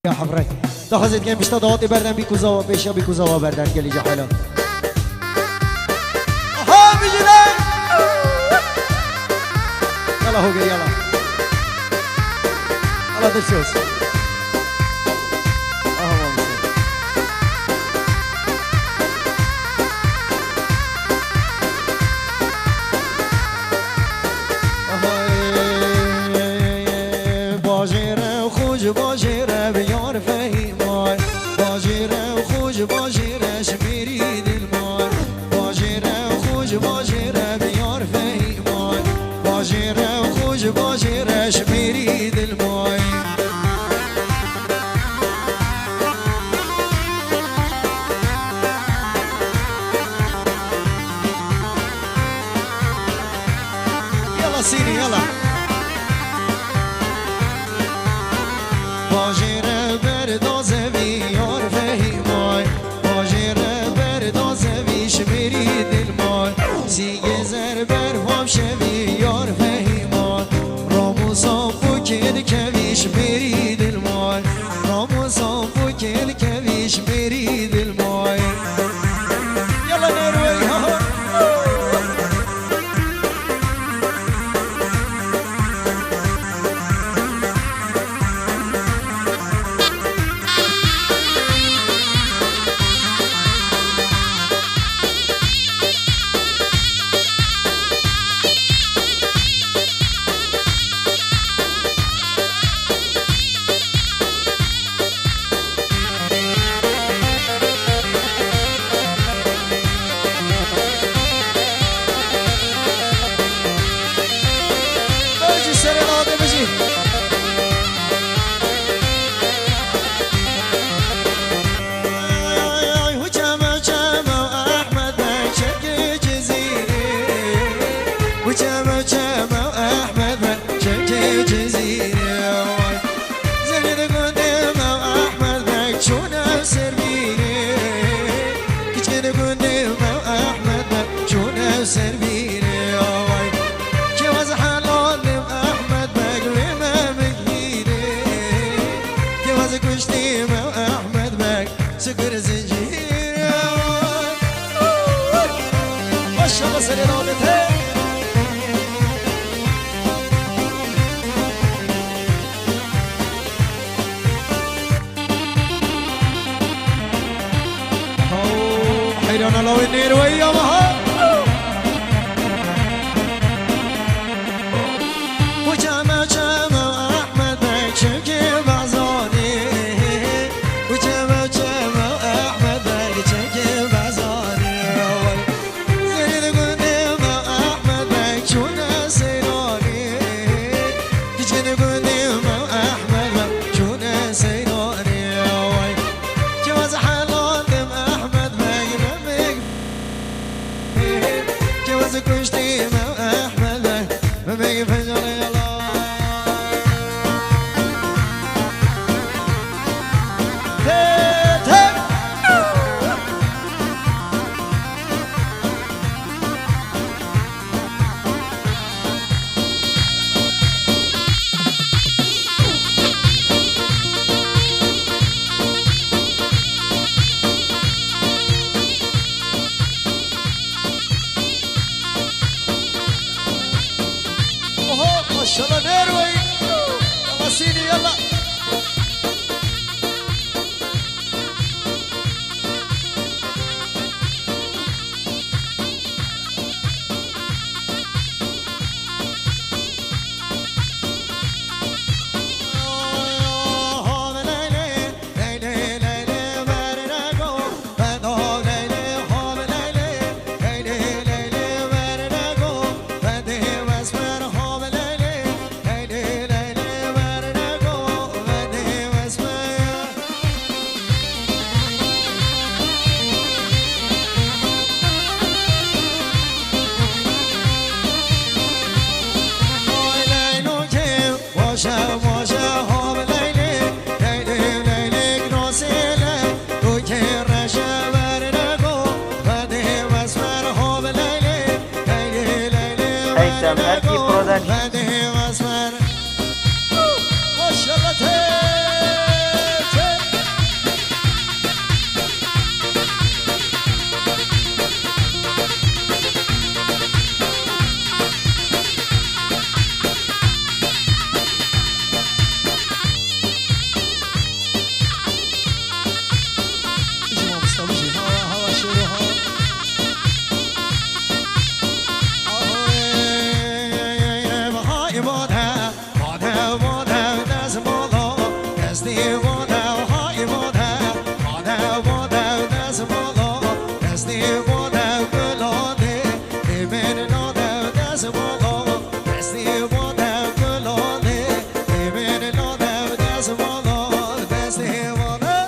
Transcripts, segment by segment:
يا حفرك دخلت كان بيشتغل بردن بيكوزا بيشا بيكوزا بردن قال لي حلو ها بيجي يلا هو جاي يلا يلا دشوس باجره خوش باجره بیار فهیمای باجره خوش باجره شمیری دلمای باجره خوش باجره بیار فهیمای باجره خوش باجره شمیری دلمای يلا سيدي يلا باجره بردازه بیار فهیمای باجره بردازه بی شمیری دلمای سیگه زر بر وام شوی یار فهیمای راموسان فکر کوی شمیری دلمای راموسان فکر کوی شمیری دلمای یلا نروی ها سكر زنجير ما شاء الله سليلاتها حيرانا لو النير ويا مها وجامع جامع احمد بك شبكي بعزاني وجامع جامع احمد بك شبكي بعزاني زيد قدام احمد بك شونا سيراني تجد قدام احمد بك شونا سيراني جواز حلال احمد بك واده های واده واده واده دست بالا دستی واده گلاده ایمن لاده دست بالا دستی واده گلاده ایمن لاده دست بالا دستی واده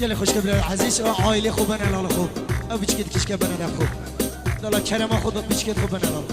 گل خوش که بله عزیز عائله خوب نلال خوب او بیچکت کش که بنه خوب لالا کرم خودت بیچکت خوب نلال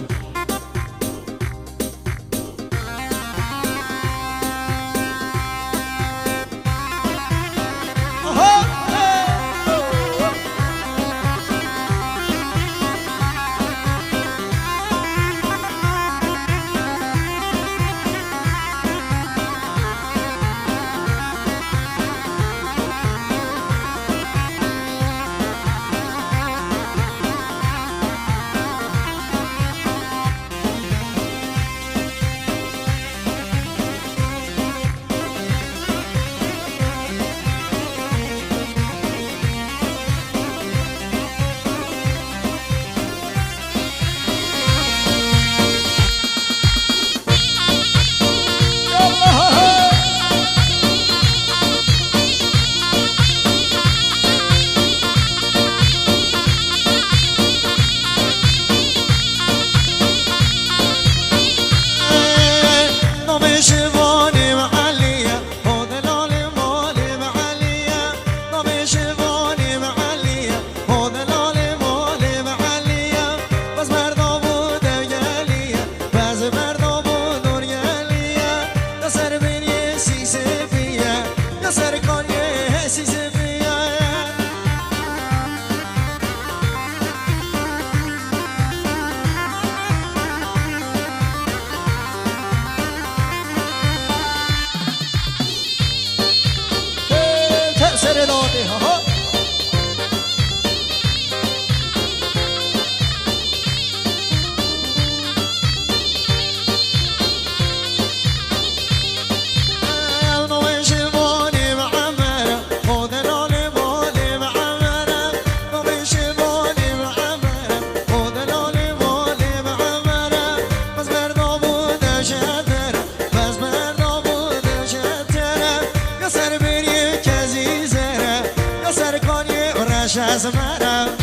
از منم